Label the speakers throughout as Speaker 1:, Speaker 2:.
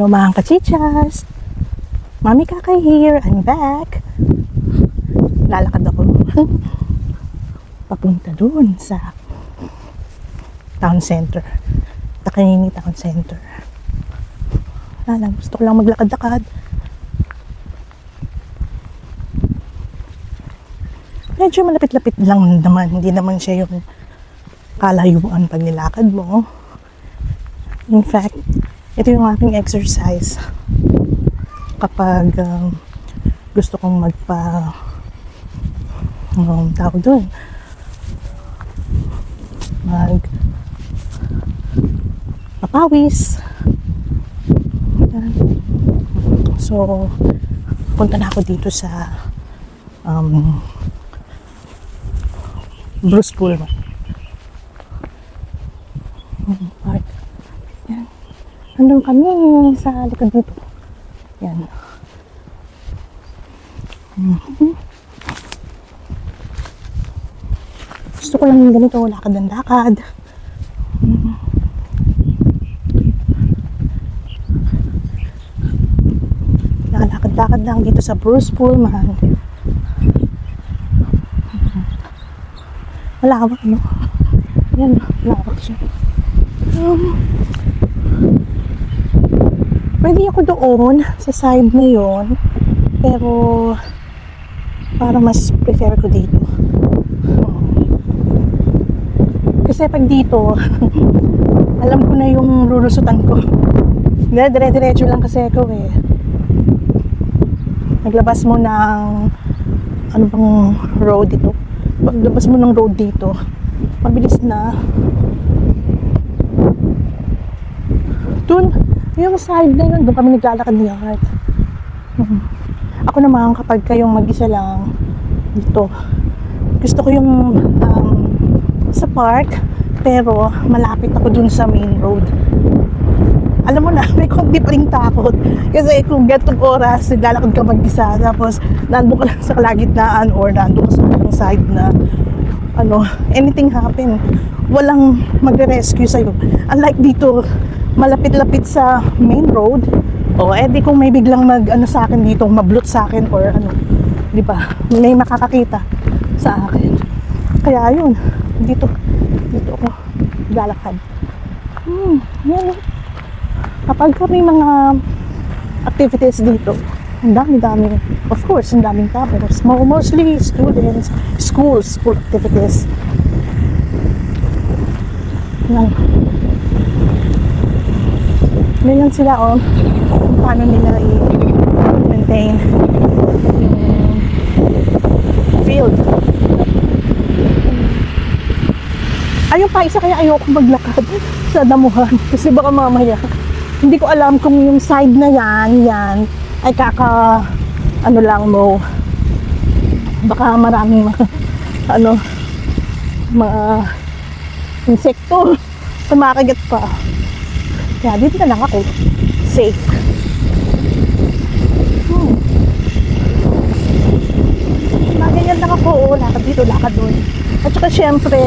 Speaker 1: Hello mga kachichas! Mami Kakay here, I'm back! Lalakad ako papunta dun sa town center, Takanini Town Center. Gusto ko lang maglakad-lakad. Medyo malapit-lapit lang naman, hindi naman siya yung kalayuan pag nilakad mo. In fact, ito yung aking exercise kapag gusto kong tawag doon, papawis. So, punta na ako dito sa Bruce Pullman Park. Yan. Nandun kami sa likod dito. Yan. Gusto ko lang ganito, lakad ng lakad. Lakad-lakad lang dito sa Bruce Pullman. Malawak, no? Yan, malawak siya. Pwede ako doon sa side na yon, pero parang mas prefer ko dito. Kasi pag dito, alam ko na yung lulusutan ko. Dire-diretso lang kasi ako eh. Naglabas mo ng ano bang road dito? Paglabas mo ng road dito, mabilis na. Dun, yung side na yun, doon kami naglalakad ni Art. Ako naman, kapag kayong mag-isa lang dito, gusto ko yung sa park, pero malapit ako dun sa main road. Alam mo na, may konti pa ring takot. Kasi kung gatong oras, naglalakad ka mag-isa, tapos nandun ka lang sa kalagitnaan or nandun ka sa isang side na anything happen, walang magre-rescue sa'yo. Unlike dito, malapit-lapit sa main road, di kung may biglang sa akin dito, mablot sa akin or di ba, may makakakita sa akin. Kaya yun, dito ako lalakad. Yan. Kapag may mga activities dito, ang dami-dami, of course, ang daming tao, mostly students, schools, school activities. Ganyan sila kung paano nila i-maintain yung field. Ayun pa, isa kaya ayoko maglakad sa damuhan kasi baka mamaya hindi ko alam kung yung side na yan ay lang mo, baka maraming mga insekto kumakagat pa. Kaya dito na lang ako, safe. Ganyan lang ako, lakad dito, lakad doon. At saka syempre,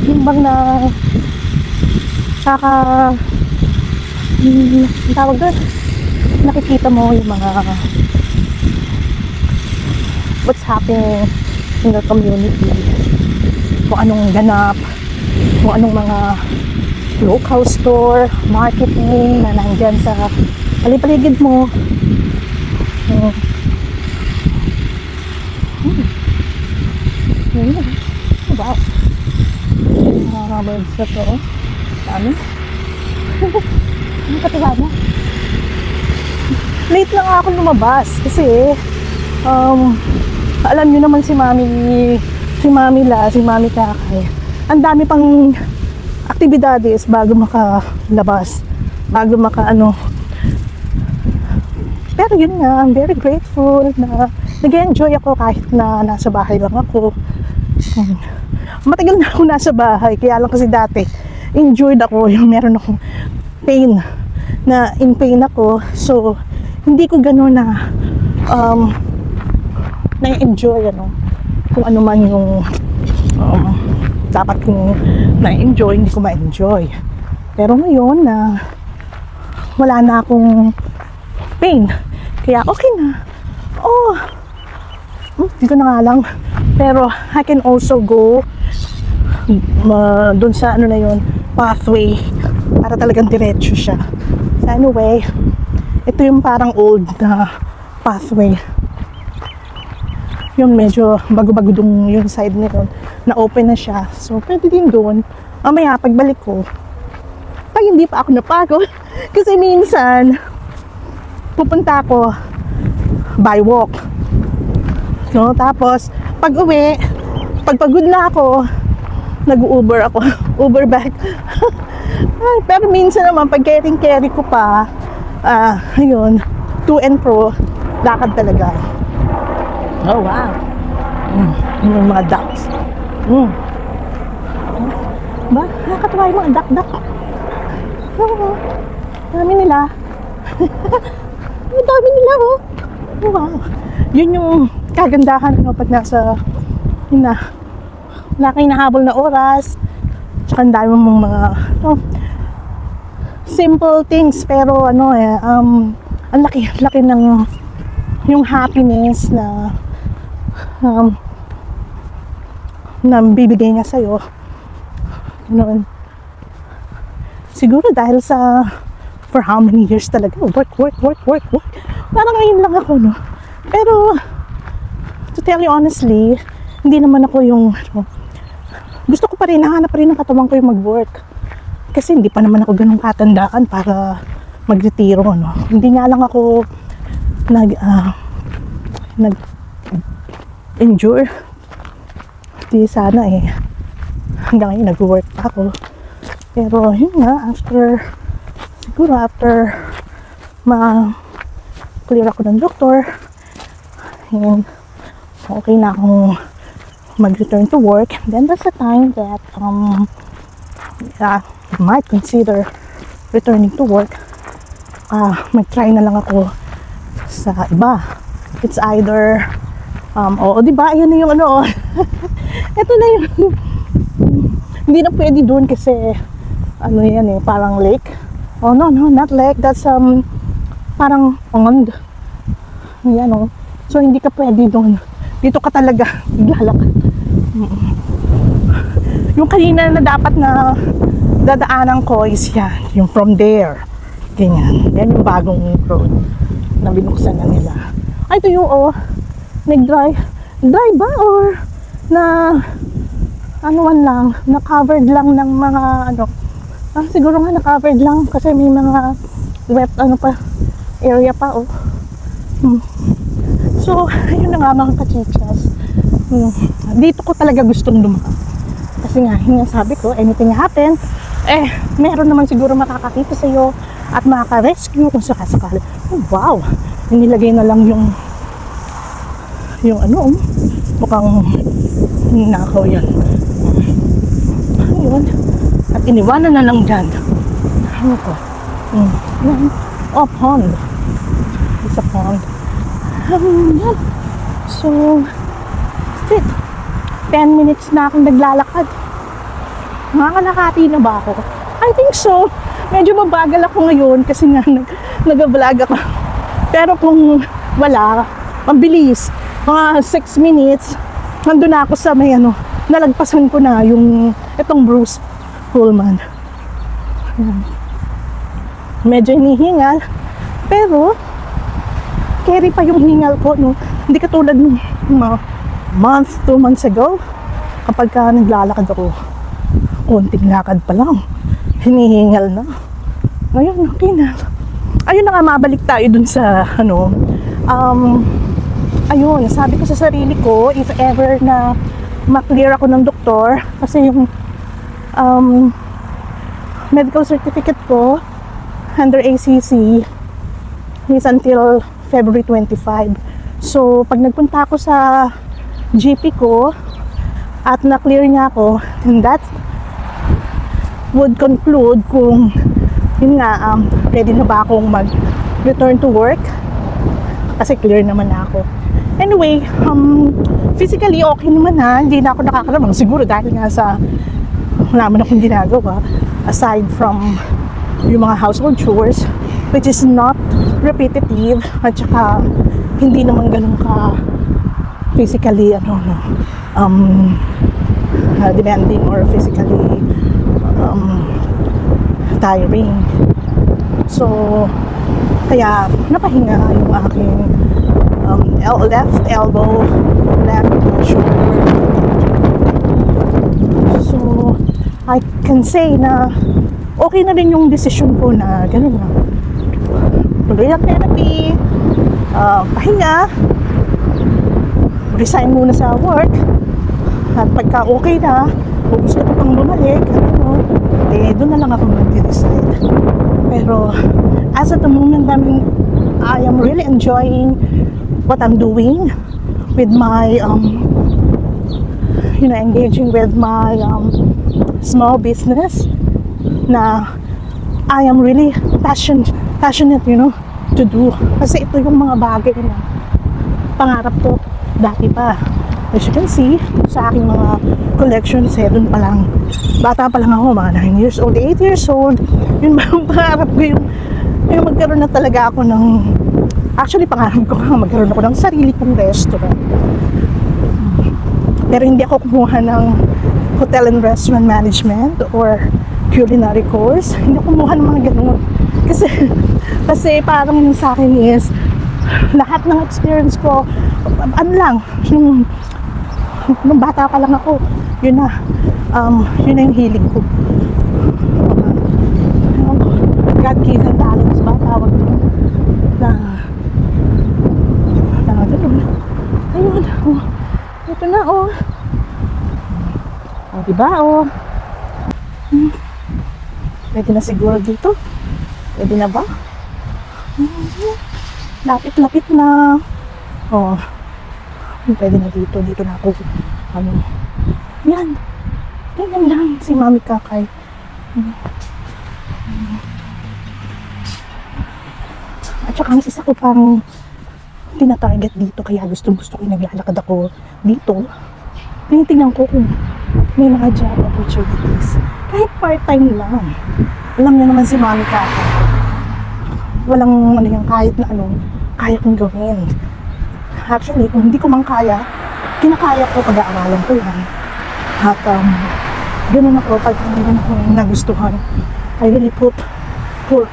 Speaker 1: yung bang tawag doon, nakikita mo yung mga what's happening in the community, kung anong ganap, kung anong mga local store, marketing na nandyan sa paligid mo. Wow, mga birds na to, dami. Ano katiwa na? Late lang ako lumabas kasi alam nyo naman si Mami Kakay, ang dami pang aktibidades bago makalabas, bago pero yun nga, I'm very grateful na nag-enjoy ako kahit na nasa bahay lang ako. Matagal na ako nasa bahay, kaya lang kasi dati enjoyed ako yung meron akong pain, na in pain ako, so hindi ko gano'n na na-enjoy kung ano man yung dapat kong na-enjoy, hindi ko ma-enjoy. Pero ngayon na wala na akong pain, kaya okay na. Oh, hindi ko na nga lang. Pero I can also go dun sa ano na yun, pathway, para talagang diretso siya. So anyway, ito yung parang old na pathway. Yung medyo bago-bago dun yung side na yun, na open na siya. So pwede din doon. Mamaya pagbalik ko, ay hindi pa ako napagod. Kasi minsan pupunta ako by walk. So tapos pag uwi, pagpagod na ako, nag-Uber ako. Uber back. Ay, pero minsan naman pag carry ko pa, ayun, to and fro, lakad talaga. Oh wow. Yung mga ducks. Ba, nakakatawa yung mga duck. Oh, dami nila. Ang dami nila, oh. Wow. Yun yung kagandahan, no, pag nasa, yun na, wala kang hinahabol na oras. Tsaka ang dami mong mga, simple things, pero ano ang laki ng yung happiness na na bibigay niya sa'yo. Noon. Siguro dahil sa for how many years talaga work. Parang ngayon lang ako, no. Pero to tell you honestly, hindi naman ako yung gusto ko pa rin, nahanap pa rin ng katawan ko yung mag-work. Kasi hindi pa naman ako ganun katandaan para magretiro, no. Hindi nga lang ako nag-endure. Di sana hanggang ngayon nag-work pa ako. Pero yun nga, siguro after ma-clear ako ng doktor, and okay na akong mag-return to work, then that's the time that might consider returning to work. Mag-try na lang ako sa iba. It's either oo, diba? Ayan na yung ano. Ito na yung hindi na pwede doon kasi ano yan parang lake. Oh no, not lake. That's parang pond. Ayan, oh. So hindi ka pwede doon. Dito ka talaga lalakad. Yung kanina na dapat na dadaanan ko is yan, yung from there. Ganyan. Yan yung bagong road na binuksan na nila. Ay, ito yung nag-dry ba or na anuan lang, na-covered lang ng mga siguro nga na-covered lang kasi may mga wet area pa, oh. So, ayun na nga mga kachichas. Dito ko talaga gustong dumaan. Kasi nga, sabi ko, anything happen, meron naman siguro makakakita sa'yo at makaka-rescue kung sakasakali. Oh, wow! Nilagay na lang yung mukhang nakaw yan. Ayun. At iniwanan na lang dyan. Ano ko? Oh, pond. It's a pond. Yan. So, sit. 10 minutes na akong naglalakad. Makakalakati na ba ako? I think so. Medyo mabagal ako ngayon kasi nga nag-vlog ako. Pero kung wala, mabilis. Mga 6 minutes, nandun na ako sa may nalagpasan ko na yung itong Bruce Pullman. Medyo hinihingal, pero carry pa yung hingal ko, no? Hindi katulad ng mga month, 2 months ago, kapag ka naglalakad ako, konting lakad pa lang, hinihingal na. Ngayon, okay na. Ayun na nga, mabalik tayo dun sa ayun, sabi ko sa sarili ko, if ever na ma-clear ako ng doktor, kasi yung medical certificate ko under ACC is until February 25. So, pag nagpunta ako sa GP ko at na-clear niya ako, and that would conclude kung yun nga, pwede na ba akong mag-return to work kasi clear naman na ako. Anyway, physically okay naman, ha. Hindi na ako nakakaramang siguro dahil nga sa wala man akong ginagawa. aside from yung mga household chores, which is not repetitive, at saka hindi naman ganun ka physically demanding or physically tiring. So kaya napahinga yung aking left elbow, left shoulder. So I can say na okay na rin yung decision ko na ganun na. Tuloy ang therapy, pahinga, resign muna sa work, at pagka okay na, kung gusto ko pang bumalik, doon na lang ako mag-decide. Pero as at the moment, I am really enjoying what I'm doing with my engaging with my small business na I am really passionate to do, kasi ito yung mga bagay na pangarap ko dati pa. As you can see sa aking mga collections, dun pa lang, bata pa lang ako, mga 9 years old, 8 years old, yun ba yung pangarap ko, yung magkaroon na talaga ako ng, actually pangarap ko nga magkaroon ako ng sarili kong restaurant. Pero hindi ako kumuha ng hotel and restaurant management or culinary course. Hindi ako kumuha ng mga ganun. Kasi parang yung sa akin is, lahat ng experience ko, nung bata pa lang ako, yun na yung hilig ko. God-given talents ba tawag doon? Na ganun. Ayun, ito na diba pwede na siguro dito. Pwede na ba? Lapit-lapit na. Pwede na dito. Dito na ako. Yan. Ganyan lang si Mami Kakay. At saka ang isa ko pang tina-target dito, kaya gusto ko naglalakad ako dito. Tinitingnan ko kung may mga job opportunities. Kahit part-time lang. Alam niyo naman si Mami Kakay. Walang kahit na kaya kong gawin. Actually, kung hindi ko man kaya, kinakaya ko, pag-aaralan ko yan. At ganun ako, pag ganun ako nagustuhan, I really put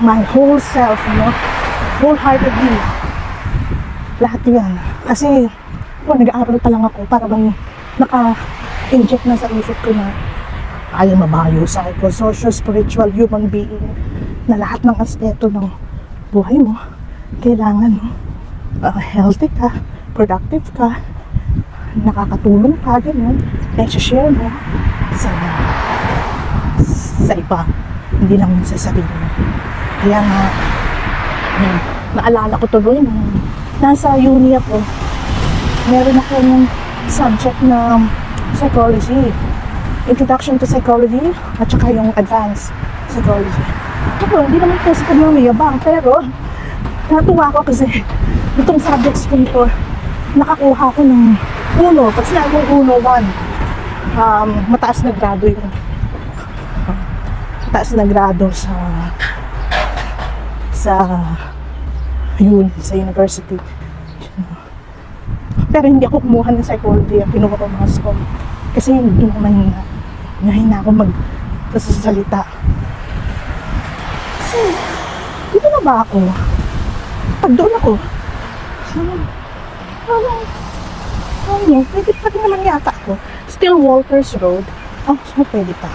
Speaker 1: my whole self, wholeheartedly, lahat yan. Kasi nag-aaral pa lang ako, para bang naka-inject na sa isip ko na I am a bio-psycho-social spiritual human being, na lahat ng aspeto ng buhay mo kailangan healthy ka, productive ka, nakakatulong ka, ganun, na-share mo sa iba, hindi lang sa sarili mo. Kaya nga naalala ko tuloy na nasa uni ako, meron ako ng subject na psychology, introduction to psychology, at saka yung advanced psychology. Hindi naman po sa kanyang mayabang, pero natuwa ko kasi itong subjects ko ito, nakakuha ko ng 1. Pag sinabi kong 1, mataas na grado yun. Mataas na grado sa university. Pero hindi ako kumuha ng psychology, ang kinuha ko mga school. Kasi doon naman na ako magsasalita. Kasi, dito na ba ako? Pag doon ako, pwede pa rin naman yata ako. Still Walters Road. So pwede pa.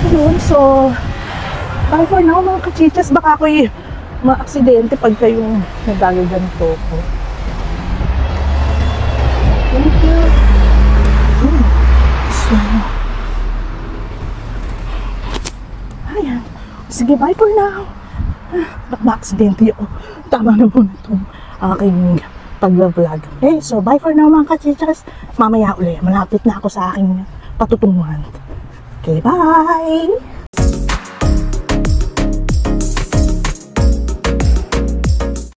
Speaker 1: Ayun, so bye for now mga kachichas. Baka ako'y ma-aksidente pag kayong nagaganito ko. Thank you. So, ayan. Sige, bye for now. Baka ma-aksidente ako. Tama na muna itong aking pag-vlog. Okay, so bye for now mga kachichas. Mamaya ulit, malapit na ako sa aking patutunguhan. Okay, bye!